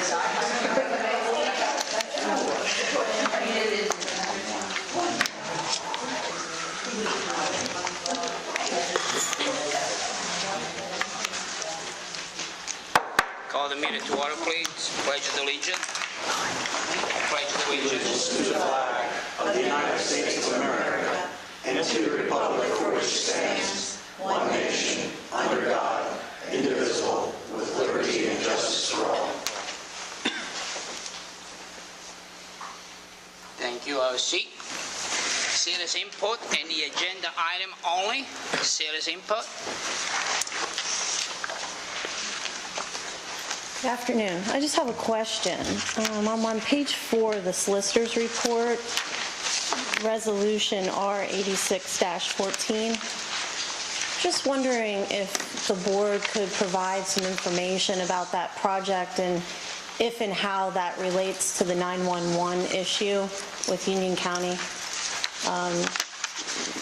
Call the meeting to order, please. Pledge of allegiance. Pledge of allegiance To the flag of the United States of America and to the republic for which it stands, one nation, under God, indivisible, with liberty and justice for all. Thank you. Have a seat. Citizen input, any agenda item only. Citizen input. Good afternoon. I just have a question. I'm on page 4 of the solicitor's report, resolution R86-14. Just wondering if the board could provide some information about that project and if and how that relates to the 911 issue with Union County.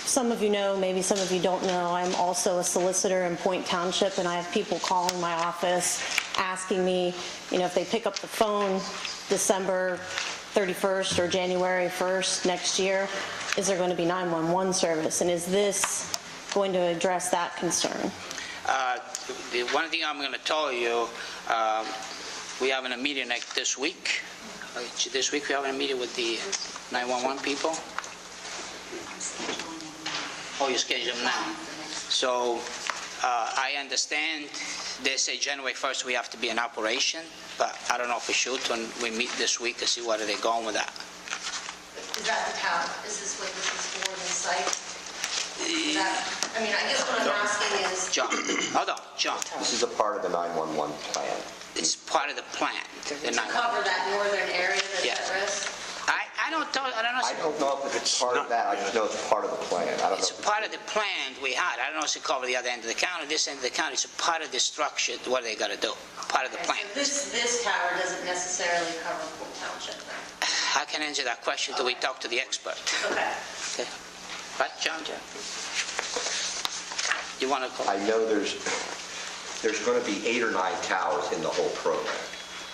Some of you know, maybe some of you don't know, I'm also a solicitor in Point Township, and I have people calling my office asking me, if they pick up the phone December 31st or January 1st next year, is there going to be 911 service? And is this going to address that concern? The one thing I'm going to tell you, we having a meeting this week. This week we're having a meeting with the 911 people. Oh, you schedule them now. So I understand they say January 1st we have to be in operation, but I don't know for sure when we meet this week to see where they're going with that. Is that the town? Is this what this is for, the site? I guess what I'm asking is... John, hold on, John. This is a part of the 911 plan. It's part of the plan. To cover that northern area that's Yeah. at risk? I don't know. I don't know if it's part of that. I just know it's part of the plan. I don't It's know. part of the plan we had. I don't know if it's cover the other end of the county, this end of the county. It's a part of the structure, what they got to do. Part of the plan. So this tower doesn't necessarily cover Polk Township then? I can answer that question until we talk to the expert. Okay. Okay. Right, John? You want to call? I know there's going to be 8 or 9 towers in the whole program.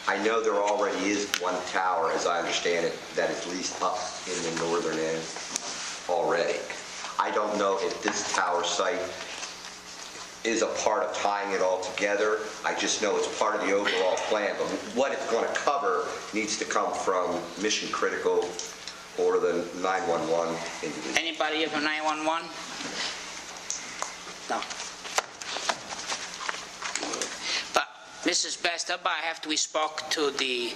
I know there already is one tower, as I understand it, that is leased up in the northern end already. I don't know if this tower site is a part of tying it all together. I just know it's part of the overall plan, but what it's going to cover needs to come from Mission Critical or the 911 individual. Anybody here from 911? No. But Mrs. Best, after we spoke to the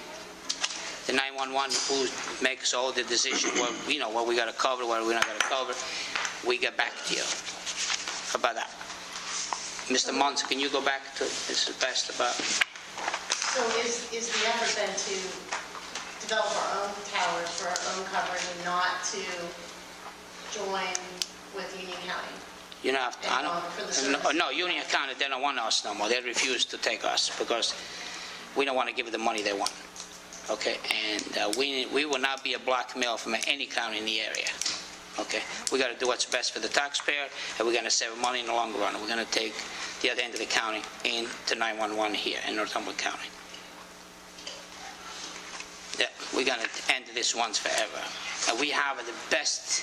911 who makes all the decision, what we got to cover, what we're not going to cover, we get back to you about that. Mr. Mons, can you go back to Mrs. Best about? So is the effort then to develop our own towers for our own coverage and not to join with Union County? No, Union County, they don't want us no more. They refuse to take us because we don't want to give them the money they want. Okay, and we will not be a blackmail from any county in the area. Okay, we got to do what's best for the taxpayer, and we're going to save money in the long run. We're going to take the other end of the county into 911 here in Northumberland County. Yeah, we're going to end this once forever. We have the best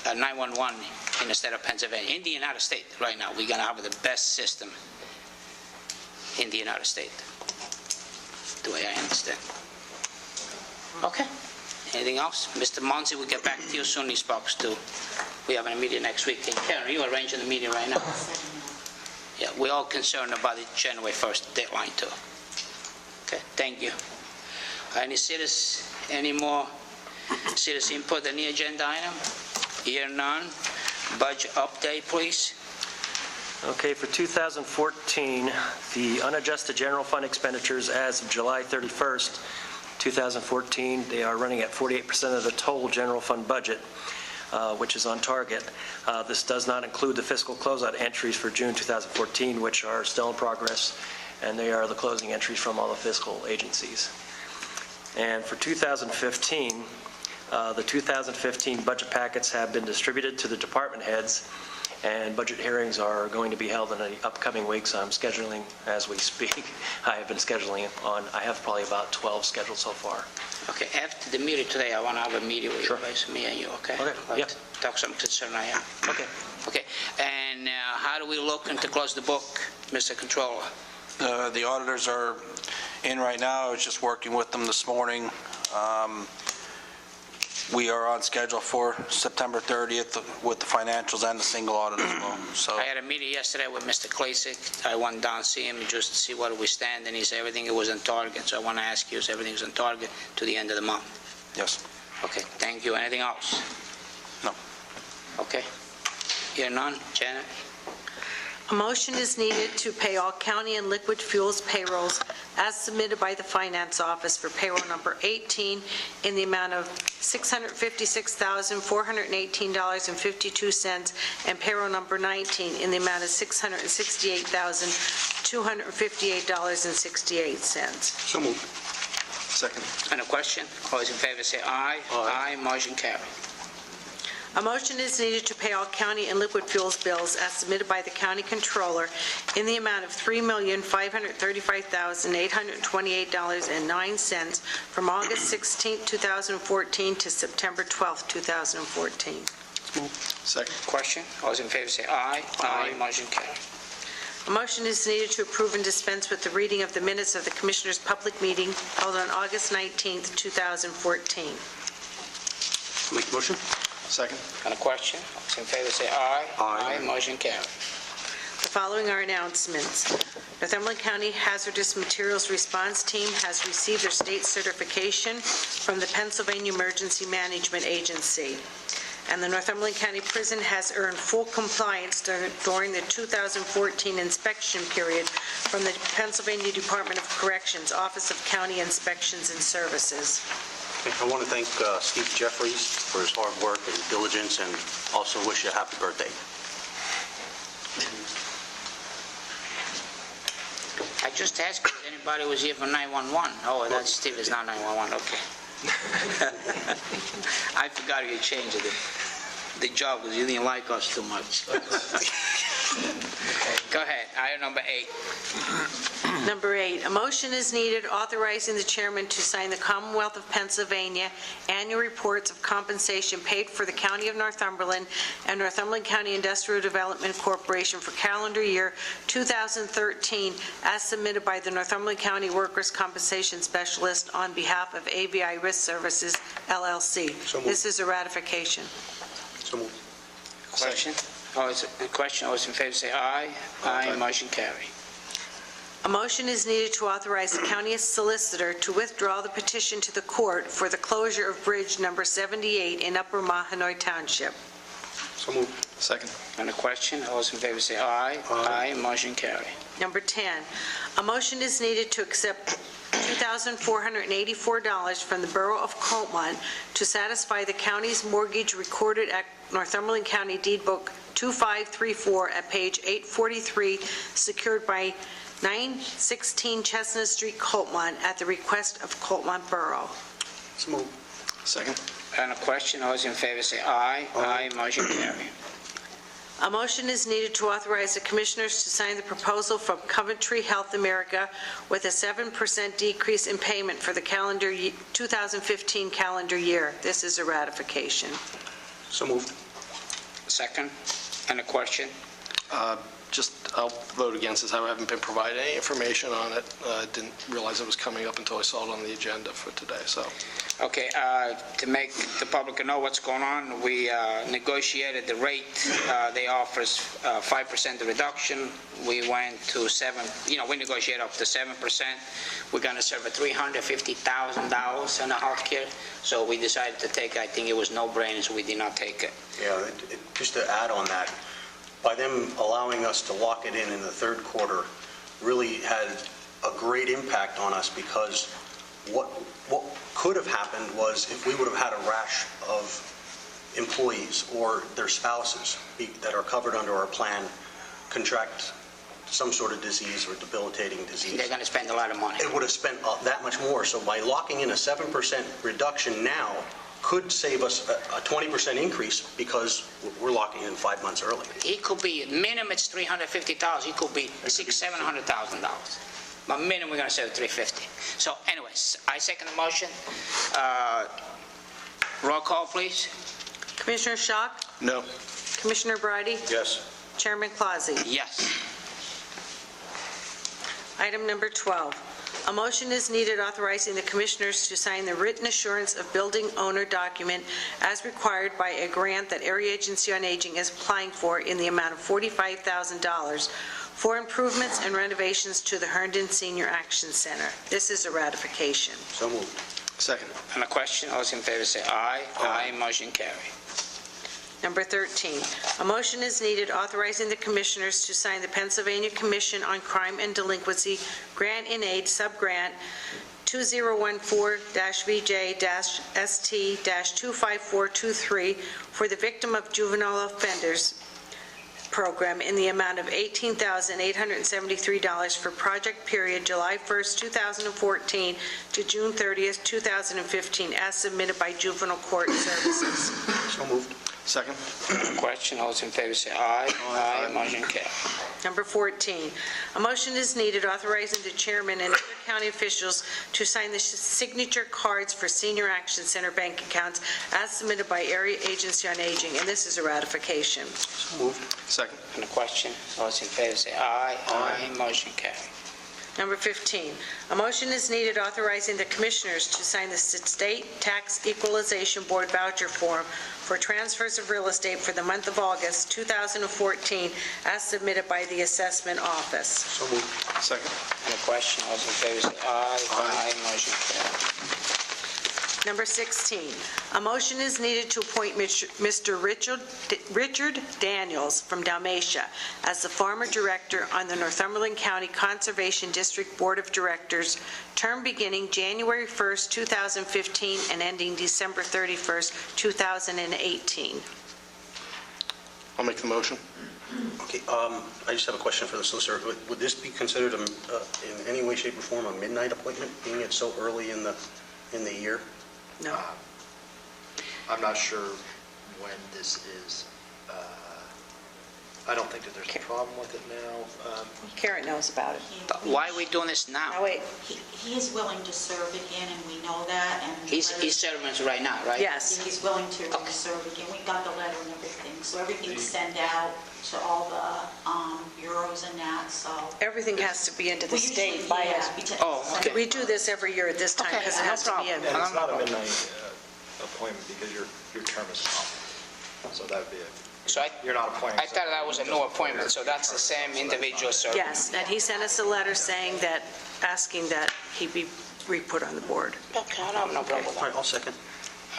911 in the state of Pennsylvania, in the United States right now. We're going to have the best system in the United States, the way I understand. Okay. Anything else? Mr. Monsi, we'll get back to you soon. He spoke to. We have a meeting next week. And Karen, are you arranging the meeting right now? Yeah, we're all concerned about the January 1st deadline too. Okay, thank you. Any more citizen input on the agenda item? Here none. Budget update, please. Okay, for 2014, the unadjusted general fund expenditures as of July 31st, 2014, they are running at 48% of the total general fund budget, which is on target. This does not include the fiscal closeout entries for June 2014, which are still in progress, and they are the closing entries from all the fiscal agencies. And for 2015, the 2015 budget packets have been distributed to the department heads, and budget hearings are going to be held in the upcoming weeks. I'm scheduling as we speak. I have been scheduling I have probably about 12 scheduled so far. Okay, after the meeting today, I want to have a meeting with you Sure. guys, me and you, okay? Okay, Like, yeah. Talk some concern I have. Okay. Okay, and how do we look to close the book, Mr. Controller? The auditors are in right now. I was just working with them this morning. We are on schedule for September 30th with the financials and the single audit as well. So I had a meeting yesterday with Mr. Klasik. I went down to see him just to see where we stand, and he said everything was on target. So I want to ask you, is everything's on target to the end of the month? yes. Okay, thank you. Anything else? No. Okay. Hear none. Janet? A motion is needed to pay all county and liquid fuels payrolls as submitted by the Finance Office for payroll number 18 in the amount of $656,418.52 and payroll number 19 in the amount of $668,258.68. So moved. Second. On the question? All those in favor say aye. Aye. Motion carried. A motion is needed to pay all county and liquid fuels bills as submitted by the county controller in the amount of $3,535,828.09 from August 16, 2014 to September 12, 2014. Second. Question? All those in favor say aye. Aye. Motion carried. A motion is needed to approve and dispense with the reading of the minutes of the Commissioners' public meeting held on August 19, 2014. Make the motion. Second. On the question? All those in favor say aye. Aye. Motion carried. The following are announcements. Northumberland County Hazardous Materials Response Team has received their state certification from the Pennsylvania Emergency Management Agency. And the Northumberland County Prison has earned full compliance during the 2014 inspection period from the Pennsylvania Department of Corrections Office of County Inspections and Services. I want to thank Steve Jeffries for his hard work and diligence, and also wish you a happy birthday. I just asked if anybody was here for 911. Oh, that's Steve, is not 911, okay. I forgot you changed the job because you didn't like us too much. Go ahead, item number 8. Number 8, a motion is needed authorizing the chairman to sign the Commonwealth of Pennsylvania annual reports of compensation paid for the County of Northumberland and Northumberland County Industrial Development Corporation for calendar year 2013 as submitted by the Northumberland County Workers' Compensation Specialist on behalf of ABI Risk Services, LLC. So moved. This is a ratification. So moved. Question? All those in favor say aye. Aye. Motion carried. A motion is needed to authorize the county solicitor to withdraw the petition to the court for the closure of Bridge Number 78 in Upper Mahanoy Township. So moved. Second. On the question, all those in favor say aye. Aye. Motion carried. Number 10, a motion is needed to accept $2,484 from the Borough of Coltmont to satisfy the county's mortgage recorded at Northumberland County Deed Book 2534 at page 843, secured by 916 Chestnut Street, Coltmont, at the request of Coltmont Borough. So moved. Second. On the question, all those in favor say aye. Aye. Motion carried. A motion is needed to authorize the Commissioners to sign the proposal from Coventry Health America with a 7% decrease in payment for the 2015 calendar year. This is a ratification. So moved. Second. On the question, I'll vote against this. I haven't been provided any information on it. I didn't realize it was coming up until I saw it on the agenda for today, so. okay, to make the public know what's going on, we negotiated the rate. They offer us 5% reduction. We went to 7, we negotiated up to 7%. We're going to serve $350,000 in the healthcare. So we decided to take, I think it was no-brainer, so we did not take it. Yeah, just to add on that, by them allowing us to lock it in the third quarter really had a great impact on us, because what could have happened was if we would have had a rash of employees or their spouses that are covered under our plan contract some sort of disease or debilitating disease. They're going to spend a lot of money. It would have spent that much more. So by locking in a 7% reduction now could save us a 20% increase because we're locking in 5 months early. It could be, minimum it's $350,000, it could be $700,000. But minimum, we're gonna save $350,000. So anyways, I second the motion. Roll call, please. Commissioner Schock? No. Commissioner Brady? Yes. Chairman Clausy? Yes. Item number 12. A motion is needed authorizing the commissioners to sign the written assurance of building owner document as required by a grant that Area Agency on Aging is applying for in the amount of $45,000 for improvements and renovations to the Herndon Senior Action Center. This is a ratification. So moved. Second. On the question, all those in favor say aye. Aye. Motion carried. Number 13, a motion is needed authorizing the commissioners to sign the Pennsylvania Commission on Crime and Delinquency Grant in Aid Subgrant 2014-VJ-ST-25423 for the Victim of Juvenile Offenders Program in the amount of $18,873 for project period July 1st, 2014 to June 30th, 2015, as submitted by Juvenile Court Services. So moved. Second. On the question, all those in favor say aye. Aye. Motion carried. Number 14, a motion is needed authorizing the chairman and other county officials to sign the signature cards for Senior Action Center bank accounts as submitted by Area Agency on Aging, and this is a ratification. So moved. Second. On the question, all those in favor say aye. Aye. Motion carried. Number 15, a motion is needed authorizing the commissioners to sign the State Tax Equalization Board voucher form for transfers of real estate for the month of August 2014 as submitted by the assessment office. So moved. Second. On the question, all those in favor say aye. Aye. Motion carried. Number 16, a motion is needed to appoint Mr. Richard Daniels from Dalmatia as the Farmer Director on the Northumberland County Conservation District Board of Directors, term beginning January 1st, 2015 and ending December 31st, 2018. I'll make the motion. Okay, I just have a question for the solicitor. Would this be considered in any way, shape, or form a midnight appointment, being it so early in the year? No. I'm not sure when this is. I don't think that there's a problem with it now. Karen knows about it. Why are we doing this now? Oh, wait. He is willing to serve again, and we know that, and... He's serving right now, right? Yes. He's willing to serve again. We got the letter and everything, so everything's sent out to all the bureaus and that, so... Everything has to be into the We usually- state by yeah, us. we t- Oh, okay. We do this every year at this time Okay, because it no has to be in. problem. And it's not a midnight appointment because your term is up. So that would be it. So You're not appointing. I thought that was a new appointment, so that's the same individual serving. Yes, and he sent us a letter saying that, asking that he be re-put on the board. Okay, I don't have no problem with All that. right, I'll second.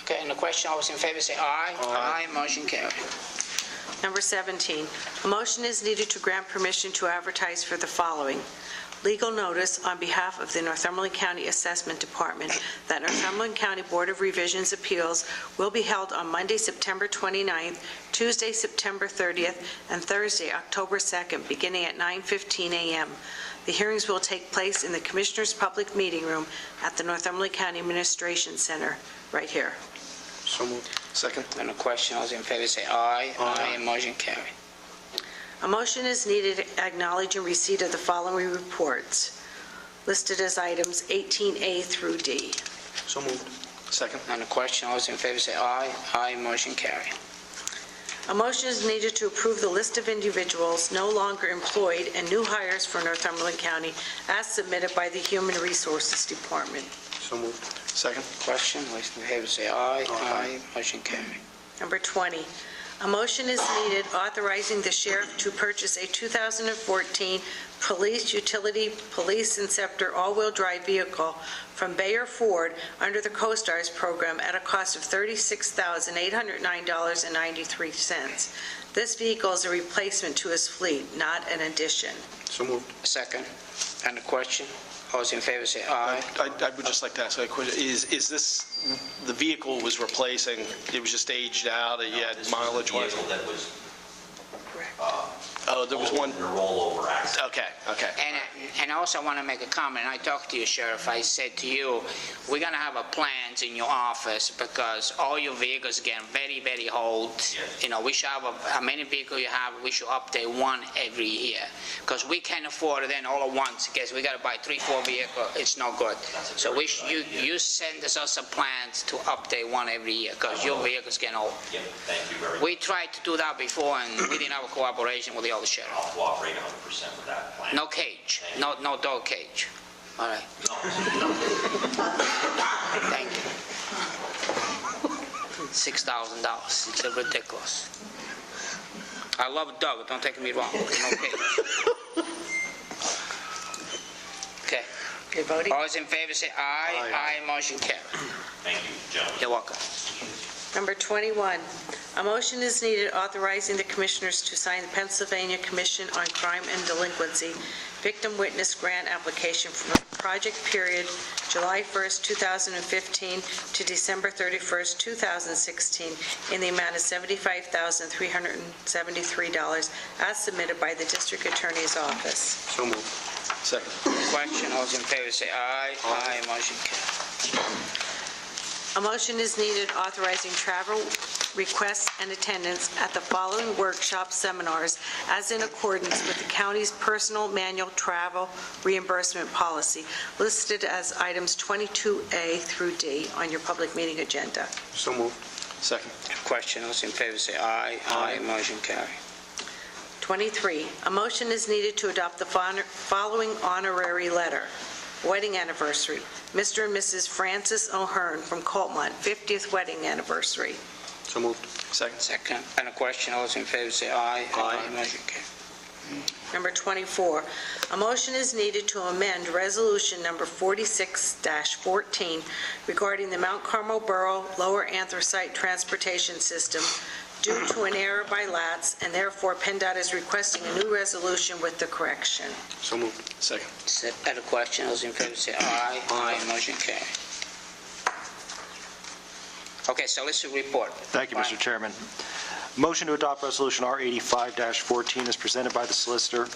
Okay, and the question, all those in favor say aye. Aye. Motion carried. Number 17, a motion is needed to grant permission to advertise for the following. Legal notice on behalf of the Northumberland County Assessment Department that Northumberland County Board of Revisions Appeals will be held on Monday, September 29th, Tuesday, September 30th, and Thursday, October 2nd, beginning at 9:15 a.m. The hearings will take place in the Commissioners' Public Meeting Room at the Northumberland County Administration Center, right here. So moved. Second. And the question, all those in favor say aye. Aye. Motion carried. A motion is needed acknowledging receipt of the following reports, listed as items 18A through D. So moved. Second. On the question, all those in favor say aye. Aye. Motion carried. A motion is needed to approve the list of individuals no longer employed and new hires for Northumberland County as submitted by the Human Resources Department. So moved. Second. Question, all those in favor say aye. Aye. Motion carried. Number 20, a motion is needed authorizing the sheriff to purchase a 2014 Police Utility Police Inceptor all-wheel drive vehicle from Bayer Ford under the CoStars program at a cost of $36,809.93. This vehicle is a replacement to his fleet, not an addition. So moved. Second. And the question, all those in favor say aye. I would just like to ask a question. Is this, the vehicle was replacing, it was just aged out, it had mileage-wise? Vehicle that was Oh, there was one, The rollover accident. okay. And I also want to make a comment. I talked to you, Sheriff. I said to you, we're going to have a plans in your office because all your vehicles getting very, very old. Yes. You know, we should have, how many vehicles you have, we should update one every year. Because we can't afford it then all at once. Because we got to buy 3-4 vehicles. It's not good. So you send us some plans to update one every year because your vehicles getting old. Yep, thank you very much. We tried to do that before and we didn't have a cooperation with the other sheriff. I'll cooperate 100% with that plan. No cage, no dog cage. All right. Thank you. $6,000, it's ridiculous. I love a dog, don't take me wrong, no cage. Okay. Okay, voting. All those in favor say aye. Aye, motion carried. Thank you, gentlemen. You're welcome. Number 21, a motion is needed authorizing the commissioners to sign the Pennsylvania Commission on Crime and Delinquency Victim Witness Grant application for the project period July 1st, 2015 to December 31st, 2016 in the amount of $75,373 as submitted by the District Attorney's Office. So moved. Second. Question, all those in favor say aye. Aye, motion carried. A motion is needed authorizing travel requests and attendance at the following workshop seminars as in accordance with the county's personal manual travel reimbursement policy listed as items 22A through D on your public meeting agenda. So moved. Second. Question, all those in favor say aye. Aye, motion carried. 23, a motion is needed to adopt the following honorary letter. Wedding anniversary, Mr. and Mrs. Francis O'Hearn from Coltmont, 50th wedding anniversary. So moved. Second. Second, and a question, all those in favor say aye. Aye. Motion carried. Number 24, a motion is needed to amend Resolution Number 46-14 regarding the Mount Carmel Borough Lower Anthracite Transportation System due to an error by LATS, and therefore PennDOT is requesting a new resolution with the correction. So moved. Second. And a question, all those in favor say aye. Aye, motion carried. Okay, so let's report. Thank you, Mr. Chairman. Motion to adopt Resolution R85-14 is presented by the Solicitor.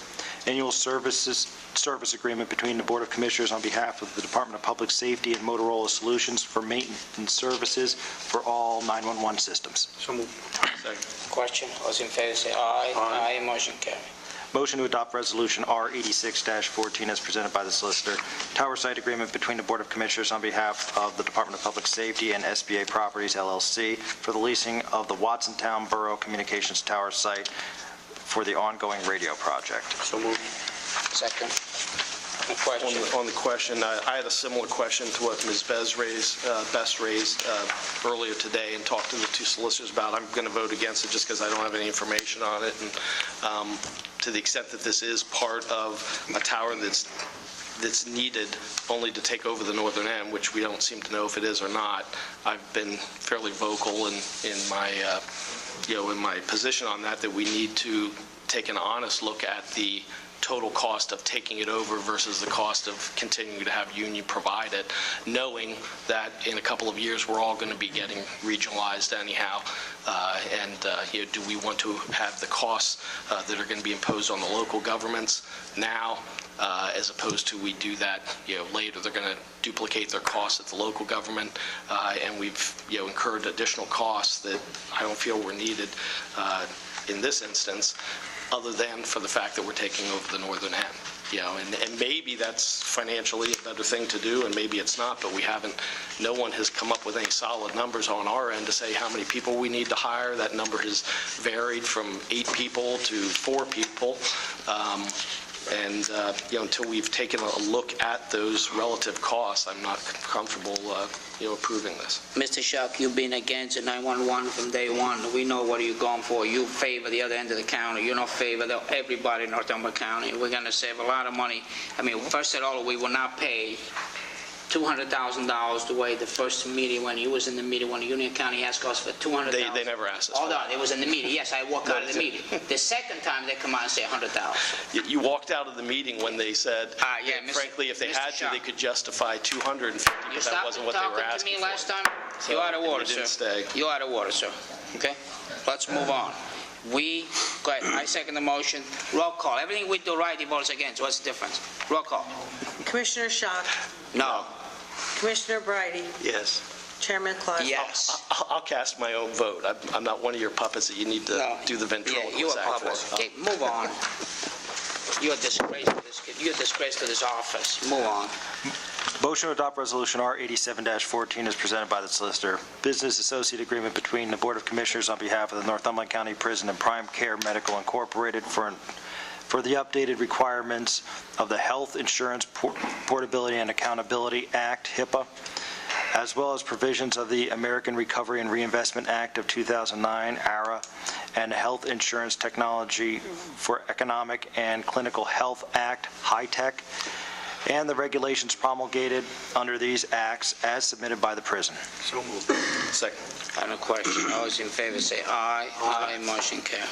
Annual service agreement between the Board of Commissioners on behalf of the Department of Public Safety and Motorola Solutions for maintenance services for all 911 systems. So moved. Second. Question, all those in favor say aye. Aye. Aye, motion carried. Motion to adopt Resolution R86-14 as presented by the Solicitor. Tower site agreement between the Board of Commissioners on behalf of the Department of Public Safety and SBA Properties, LLC, for the leasing of the Watsontown Borough Communications Tower site for the ongoing radio project. So moved. Second, a question. On the question, I had a similar question to what Ms. Best raised earlier today and talked to the two solicitors about. I'm going to vote against it just because I don't have any information on it. And to the extent that this is part of a tower that's needed only to take over the northern end, which we don't seem to know if it is or not, I've been fairly vocal in my position on that we need to take an honest look at the total cost of taking it over versus the cost of continuing to have union provide it, knowing that in a couple of years we're all going to be getting regionalized anyhow. Do we want to have the costs that are going to be imposed on the local governments now, as opposed to we do that later? They're going to duplicate their costs at the local government, and we've incurred additional costs that I don't feel were needed in this instance, other than for the fact that we're taking over the northern end. And maybe that's financially a better thing to do, and maybe it's not, but no one has come up with any solid numbers on our end to say how many people we need to hire. That number has varied from 8 people to 4 people. Until we've taken a look at those relative costs, I'm not comfortable, approving this. Mr. Shuck, you've been against the 911 from day one. We know what you're going for. You favor the other end of the county. You don't favor everybody in Northumberland County. We're going to save a lot of money. First of all, we will not pay $200,000 the way the first meeting, when he was in the meeting, when Union County asked us for $200,000. They never asked us. Hold on, it was in the meeting. Yes, I walked out of the meeting. The second time, they come out and say $100,000. You walked out of the meeting when they said, frankly, if they Mr. had to, they could justify $250, but that wasn't what they were asking for. You stopped talking to me last time? You're out of order, You didn't sir. stay. You're out of order, sir. Okay? Let's move on. Go ahead, I second the motion. Roll call. Everything we do right, he votes against. What's the difference? Roll call. Commissioner Schott, No. Commissioner Bridie, Yes. Chairman Clausen. Yes. I'll cast my own vote. I'm not one of your puppets that you need to No. do the Yeah, ventriloquist you a act puppet. for. Okay, move on. You're a disgrace to this kid. You're a disgrace to this office. Move on. Motion to adopt Resolution R87-14 is presented by the Solicitor. Business Associate Agreement between the Board of Commissioners on behalf of the Northumberland County Prison and Prime Care Medical Incorporated for the updated requirements of the Health Insurance Portability and Accountability Act, HIPAA, as well as provisions of the American Recovery and Reinvestment Act of 2009, ARA, and the Health Insurance Technology for Economic and Clinical Health Act, HITECH, and the regulations promulgated under these acts as submitted by the prison. So moved. Second. On the question, all those in favor say aye. Aye. Motion carried.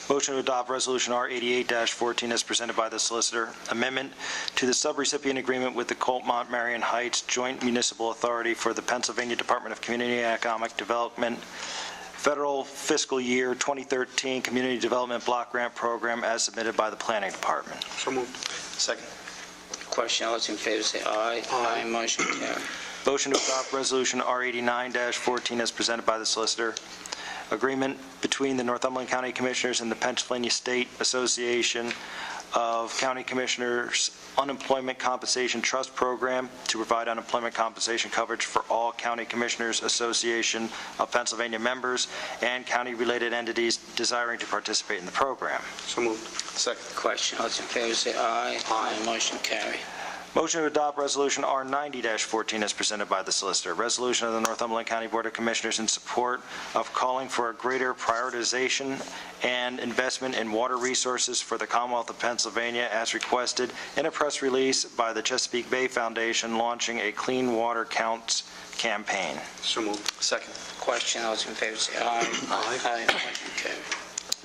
Motion to adopt Resolution R88-14 as presented by the Solicitor. Amendment to the subrecipient agreement with the Coltmont Marion Heights Joint Municipal Authority for the Pennsylvania Department of Community and Economic Development Federal Fiscal Year 2013 Community Development Block Grant Program as submitted by the Planning Department. So moved. Second. Question, all those in favor say aye. Aye. Motion carried. Motion to adopt Resolution R89-14 as presented by the Solicitor. Agreement between the Northumberland County Commissioners and the Pennsylvania State Association of County Commissioners Unemployment Compensation Trust Program to provide unemployment compensation coverage for all County Commissioners Association of Pennsylvania members and county-related entities desiring to participate in the program. So moved. Second. Question, all those in favor say aye. Aye. Motion carried. Motion to adopt Resolution R90-14 as presented by the Solicitor. Resolution of the Northumberland County Board of Commissioners in support of calling for a greater prioritization and investment in water resources for the Commonwealth of Pennsylvania as requested in a press release by the Chesapeake Bay Foundation launching a Clean Water Counts campaign. So moved. Second. Question, all those in favor say aye. Aye. Motion carried.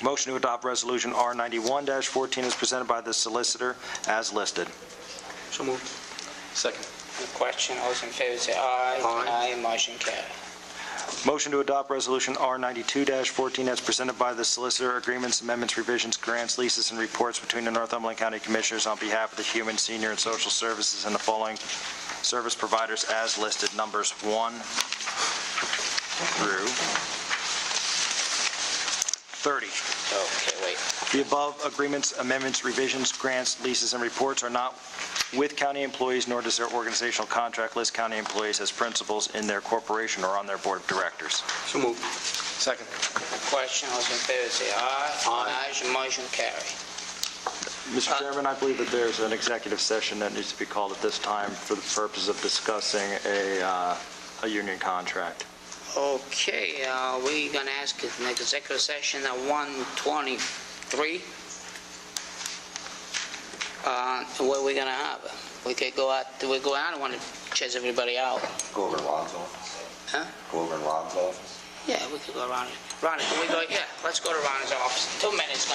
Motion to adopt Resolution R91-14 is presented by the Solicitor as listed. So moved. Second. Question, all those in favor say aye. Aye. Motion carried. Motion to adopt Resolution R92-14 as presented by the Solicitor. Agreements, amendments, revisions, grants, leases, and reports between the Northumberland County Commissioners on behalf of the Human, Senior, and Social Services and the following service providers as listed, numbers 1 through 30. Okay, wait. The above agreements, amendments, revisions, grants, leases, and reports are not with county employees, nor does their organizational contract list county employees as principals in their corporation or on their board of directors. So moved. Second. Question, all those in favor say aye. Aye. Motion carried. Mr. Chairman, I believe that there's an executive session that needs to be called at this time for the purpose of discussing a union contract. Okay, we're going to ask an executive session at 1:23. What are we going to have? We could go out, do we go out? I want to chase everybody out. Go over to Ron's office. Huh? Go over in Ron's office. Yeah, we could go around. Ronnie, can we go? Yeah, let's go to Ronnie's office. 2 minutes.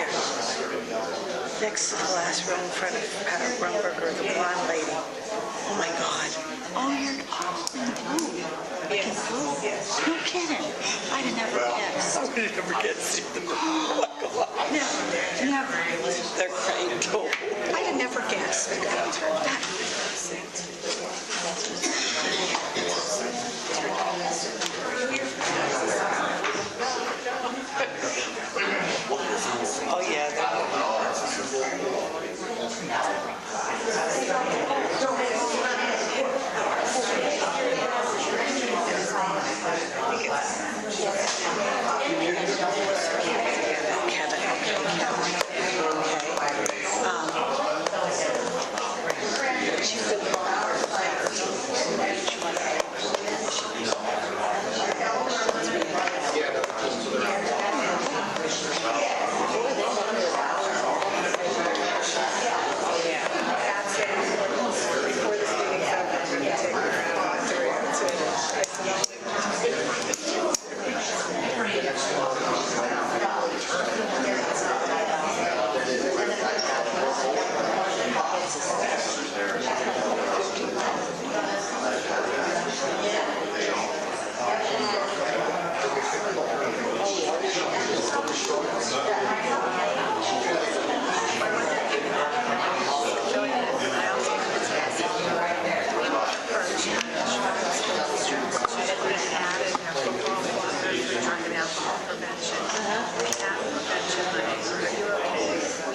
here. Next to the last row in front of Rumberger, the blonde lady. Oh, my God. Oh, you're, yes. No kidding. I'd have never guessed. I would never guess. Never. They're great, too. I'd have never guessed. Oh, yeah.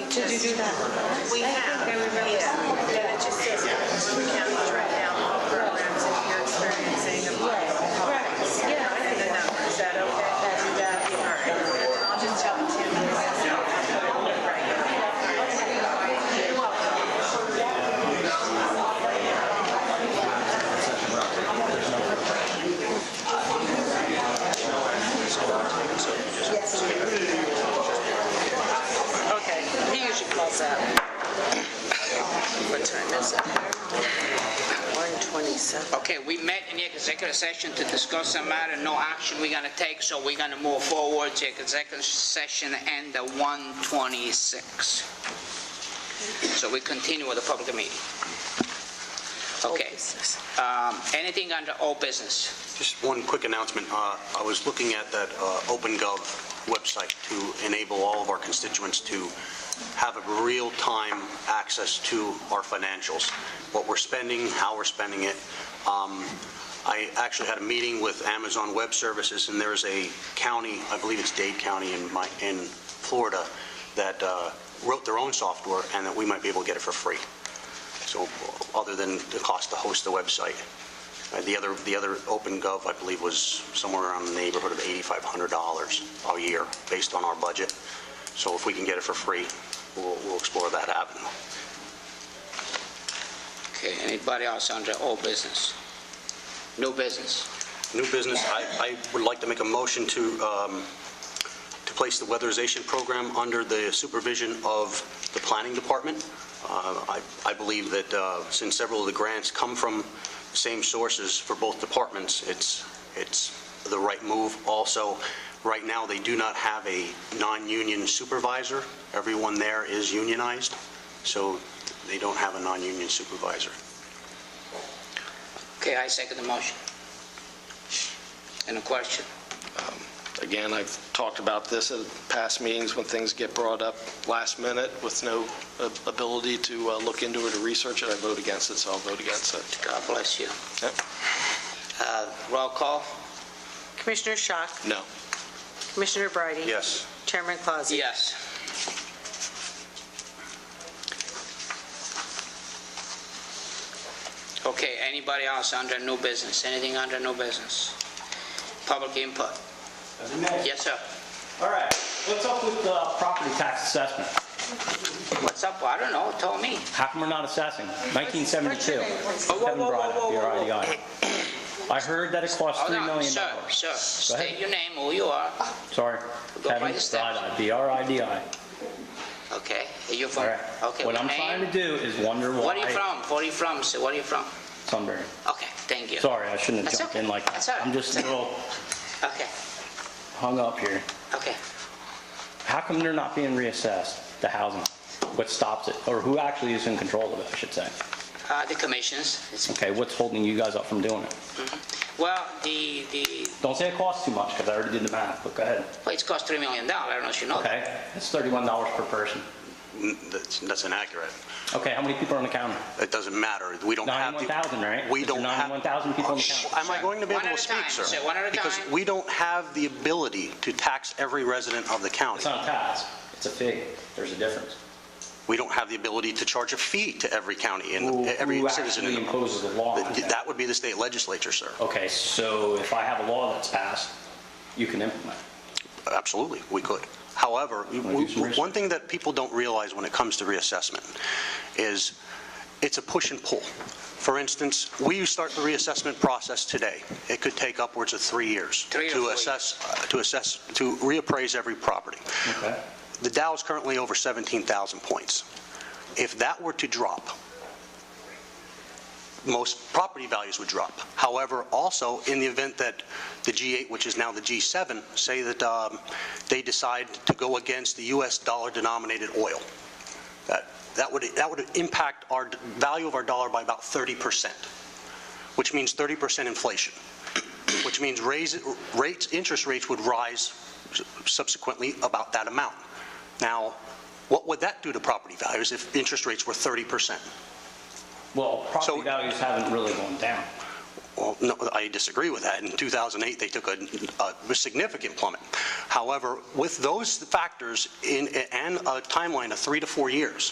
Did you do that? We have. And it just says, counties right now, all programs that you're experiencing. Right. Yeah. And the number, is that okay? That's all right. And then I'll just tell Tim. Okay, he usually calls out. What time is it? 1:27. Okay, we met in the executive session to discuss some matter, no action we're gonna take, so we're gonna move forward to executive session and the 1:26. So we continue with the public meeting. Okay. Anything under old business? Just one quick announcement. I was looking at that OpenGov website to enable all of our constituents to have a real-time access to our financials, what we're spending, how we're spending it. I actually had a meeting with Amazon Web Services, and there's a county, I believe it's Dade County in Florida, that wrote their own software, and that we might be able to get it for free. So other than the cost to host the website. The other OpenGov, I believe, was somewhere around the neighborhood of $8,500 a year, based on our budget. So if we can get it for free, we'll explore that avenue. Okay, anybody else under old business? New business? New business, I would like to make a motion to place the weatherization program under the supervision of the planning department. I believe that since several of the grants come from the same sources for both departments, it's the right move. Also, right now, they do not have a non-union supervisor. Everyone there is unionized, so they don't have a non-union supervisor. Okay, I second the motion. Any question? Again, I've talked about this at past meetings when things get brought up last minute with no ability to look into it or research it. I vote against it, so I'll vote against it. God bless you. Yep. Roll call? Commissioner Schock? No. Commissioner Bridey? Yes. Chairman Clausen? Yes. Okay, anybody else under new business? Anything under new business? Public input? Yes, sir. All right, what's up with the property tax assessment? What's up? I don't know. Tell me. How come we're not assessing? 1972. Whoa, Kevin brought up your IDI. I heard that it cost $3 million. Sir, state ahead. your name, who you are. Sorry, Go Kevin by the steps. Bridey, B-R-I-D-I. Okay, are you from? All right. Okay, What I'm name? trying to do is wonder why. Where are you from? Where are you from, sir? Where are you from? Sunbury. Okay, thank you. Sorry, I shouldn't have That's jumped okay. in like that. That's all right. I'm just a little Okay, hung up here. okay. How come they're not being reassessed, the housing? What stops it? Or who actually is in control of it, I should say? The commissions. Okay, what's holding you guys up from doing it? Well, Don't say it costs too much, because I already did the math, but go ahead. well, it's cost $3 million. I don't know if you know that. Okay, that's $31 per person. That's inaccurate. Okay, how many people are on the county? It doesn't matter. We don't have the... 91,000, right? We don't have... 91,000 people in the county. Am I going to be One able at to a time. speak, sir? Say one at a Because time. we don't have the ability to tax every resident of the county. It's not a tax, it's a fee. There's a difference. We don't have the ability to charge a fee to every county and every Who citizen in actually the... imposes the law on that? That would be the state legislature, sir. Okay, so if I have a law that's passed, you can implement it. Absolutely, we could. However, one thing that people don't realize when it comes to reassessment is it's a push and pull. For instance, we start the reassessment process today. It could take upwards of 3 years to reappraise every property. Okay. The Dow is currently over 17,000 points. If that were to drop, most property values would drop. However, also in the event that the G8, which is now the G7, say that they decide to go against the U.S. dollar-denominated oil, that would impact our value of our dollar by about 30%, which means 30% inflation, which means interest rates would rise subsequently about that amount. Now, what would that do to property values if interest rates were 30%? Well, property values haven't really gone down. Well, no, I disagree with that. In 2008, they took a significant plummet. However, with those factors and a timeline of 3 to 4 years,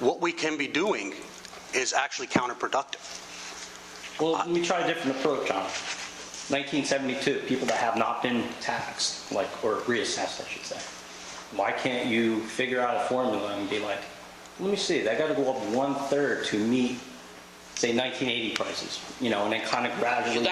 what we can be doing is actually counterproductive. Well, let me try a different approach on it. 1972, people that have not been taxed, or reassessed, I should say. Why can't you figure out a formula and be like, let me see, that got to go up 1/3 to meet, say, 1980 prices, and then kind of gradually.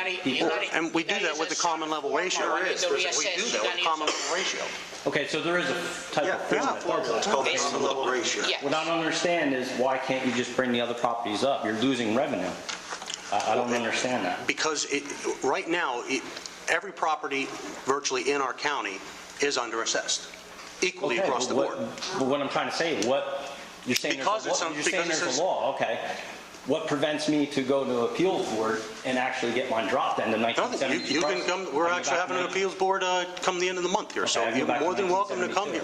And we do that with the common level ratio. We do that with the common level ratio. Okay, so there is a type of formula. It's called the common level ratio. What I don't understand is why can't you just bring the other properties up? You're losing revenue. I don't understand that. Because right now, every property virtually in our county is underassessed, equally across the board. But what I'm trying to say, you're saying there's a law, okay. What prevents me to go to appeals board and actually get mine dropped then to 1972? You can come. We're actually having an appeals board come the end of the month here, so you're more than welcome to come here.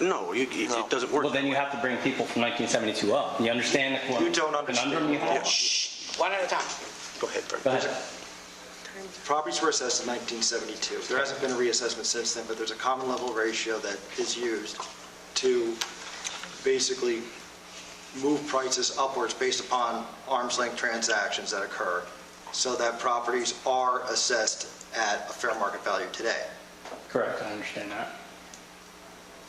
No, it doesn't work. Well, then you have to bring people from 1972 up. You understand the You don't understand. One at a time. Go ahead, Fred. Go ahead. Properties were assessed in 1972. There hasn't been a reassessment since then, but there's a common level ratio that is used to basically move prices upwards based upon arm's length transactions that occur, so that properties are assessed at a fair market value today. Correct, I understand that.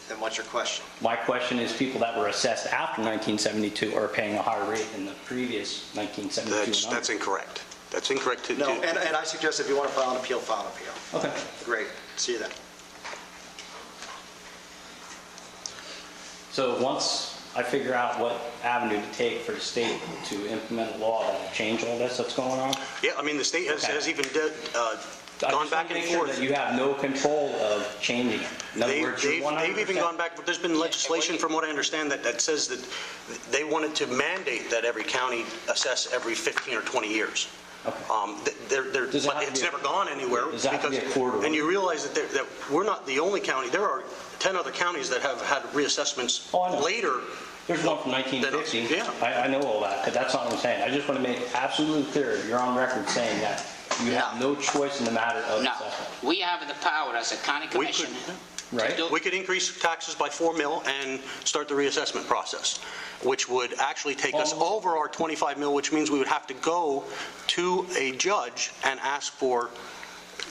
Then what's your question? My question is, people that were assessed after 1972 are paying a higher rate than the previous 1972. That's incorrect. That's incorrect. No, and I suggest if you want to file an appeal, file an appeal. Okay. Great. See you then. So once I figure out what avenue to take for the state to implement a law that will change all this that's going on? Yeah, I mean, the state has even gone back and forth. That you have no control of changing it. In other words, they've even gone back, but there's been legislation, from what I understand, that says that they wanted to mandate that every county assess every 15 or 20 years. Okay. It's never gone anywhere. Does that have to be a court order? And you realize that we're not the only county. There are 10 other counties that have had reassessments later. There's one from 1950. Yeah. I know all that, but that's not what I'm saying. I just want to make absolutely clear, you're on record saying that you have no choice in the matter of assessment. We have the power as a county commission. Right. We could increase taxes by $4 million and start the reassessment process, which would actually take us over our $25 million, which means we would have to go to a judge and ask for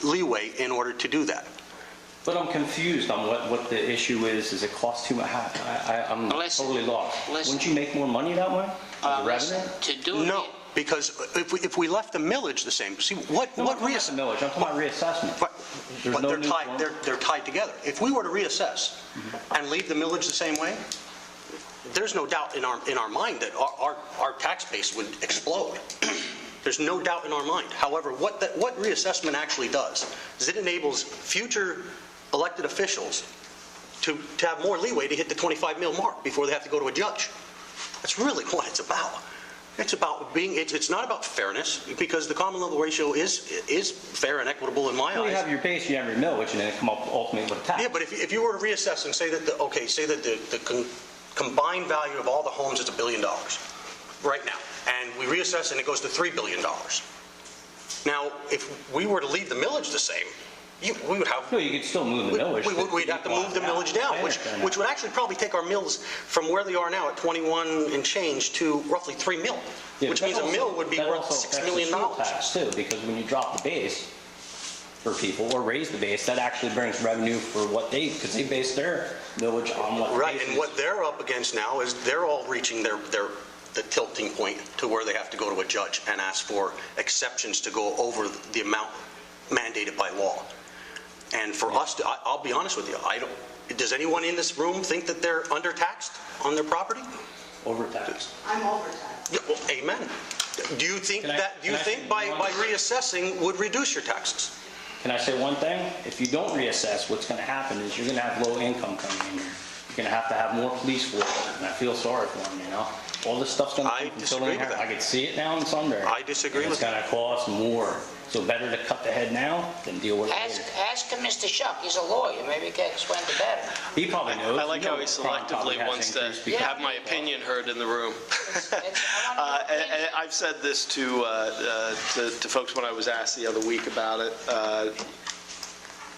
leeway in order to do that. But I'm confused on what the issue is. Does it cost too much? I'm totally lost. Wouldn't you make more money that way? No, because if we left the millage the same, see what millage? I'm talking about reassessment. But they're tied together. If we were to reassess and leave the millage the same way, there's no doubt in our mind that our tax base would explode. There's no doubt in our mind. However, what reassessment actually does is it enables future elected officials to have more leeway to hit the 25 mil mark before they have to go to a judge. That's really what it's about. It's about being, it's not about fairness, because the common level ratio is fair and equitable in my Well, you eyes. have your base, you have your millage, and then it come up ultimately with a tax. Yeah, but if you were to reassess and say that, say that the combined value of all the homes is $1 billion right now, and we reassess and it goes to $3 billion. Now, if we were to leave the millage the same, we would have... No, you could still move the millage. We'd have to move the millage down, which would actually probably take our mills from where they are now at 21 and change to roughly 3 mil, which means a mill would be worth $6 million. That also affects the fuel tax too, because when you drop the base for people or raise the base, that actually brings revenue for what they, because they base their millage on what the Right, base and is. what they're up against now is they're all reaching the tilting point to where they have to go to a judge and ask for exceptions to go over the amount mandated by law. And for us, I'll be honest with you, does anyone in this room think that they're undertaxed on their property? Overtaxed. I'm overtaxed. Yeah, well, amen. Do you think by reassessing would reduce your taxes? Can I say one thing? If you don't reassess, what's going to happen is you're going to have low income coming in here. You're going to have more police force, and I feel sorry for them, you know? All this stuff's going to come from disagree with that. I could see it now in Sunbury. I disagree with that. It's going to cost more. So better to cut the head now than deal with it later. Ask Mr. Shuck, he's a lawyer, maybe he can explain it better. He probably knows. I like how he Crime probably selectively has wants to increased because- have my opinion heard in the room. And I've said this to folks when I was asked the other week about it.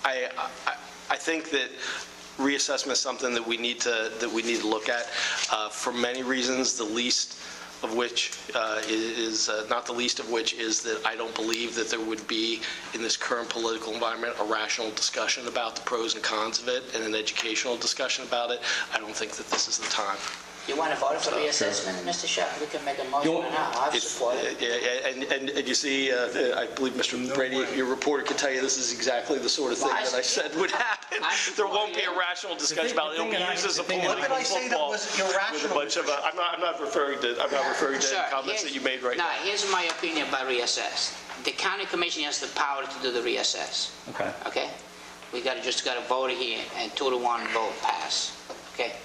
I think that reassessment is something that we need to look at for many reasons. The least of which is not the least of which is that I don't believe that there would be in this current political environment a rational discussion about the pros and cons of it and an educational discussion about it. I don't think that this is the time. You want to vote for reassessment, Mr. Shuck? We can make a motion now. I support it. And you see, I believe Mr. Brady, your reporter, can tell you this is exactly the sort of thing that I said would happen. There won't be a rational discussion about it. It'll be used as a political football with a bunch of. I'm not referring to any comments that you made right now. Now, here's my opinion about reassess. The county commission has the power to do the reassess. Okay. Okay? We just got to vote here and 2-1 vote pass. Okay?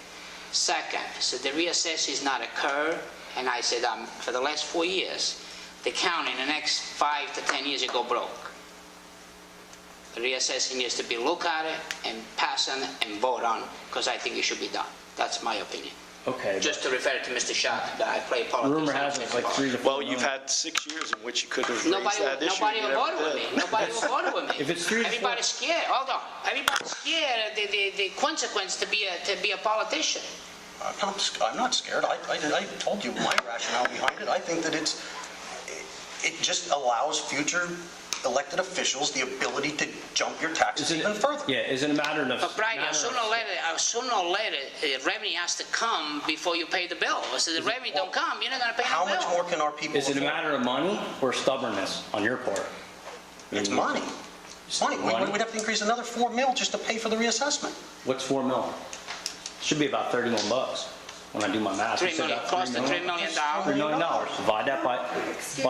Second, so the reassess is not occurred, and I said for the last 4 years, the county in the next 5 to 10 years, it go broke. The reassessing needs to be look at it and pass on and vote on, because I think it should be done. That's my opinion. Okay. Just to refer to Mr. Shuck, that I play politics. Rumor has it it's like 3 to 4. Well, you've had 6 years in which you could have raised that issue. Nobody will vote with me. Nobody will vote with me. If it's 3 to 4. Everybody's scared. Hold on. Everybody's scared the consequence to be a politician. I'm not scared. I told you my rationale behind it. I think that it just allows future elected officials the ability to jump your taxes even further. Yeah, is it a matter of... But Brian, sooner or later, revenue has to come before you pay the bill. So the revenue don't come, you're not going to pay the bill. How much more can our people Is it a afford? matter of money or stubbornness on your part? It's money. It's money. We'd have to increase another $4 million just to pay for the reassessment. What's $4 million? Should be about $30 million when I do my math. $3 million, close to $3 million. $3 million. Divide that by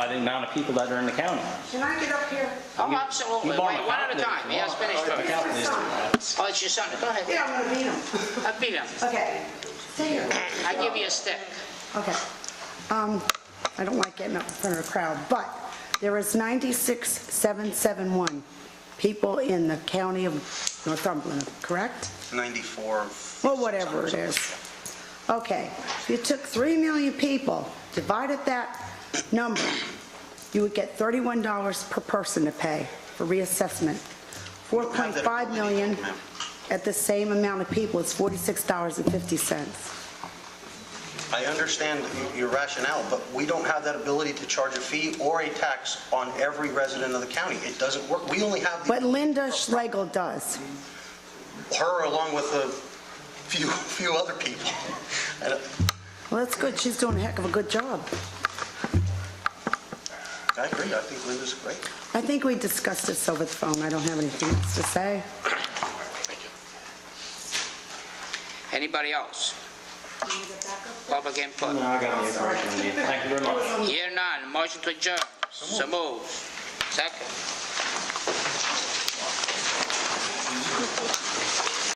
the amount of people that are in the county. Can I get up here? Oh, absolutely. Wait, one at a time. He has finished first. Oh, it's your son. Go ahead. Yeah, I'm gonna beat him. I beat him. Okay. Stay here. I give you a stick. Okay. I don't like getting up in front of a crowd, but there is 96,771 people in the county of Northumberland, correct? 94. Well, whatever it is. Okay, if you took 3 million people, divided that number, you would get $31 per person to pay for reassessment. 4.5 million at the same amount of people, it's $46.50. I understand your rationale, but we don't have that ability to charge a fee or a tax on every resident of the county. It doesn't work. We only have But Linda Schlegel does. her along with a few other people. Well, that's good, she's doing a heck of a good job. I agree. I think Linda's great. I think we discussed this over the phone, I don't have anything else to say. Anybody else? Public input. No, I got the information I need. Thank you very much. Here none. Motion to adjourn. So moved. Second.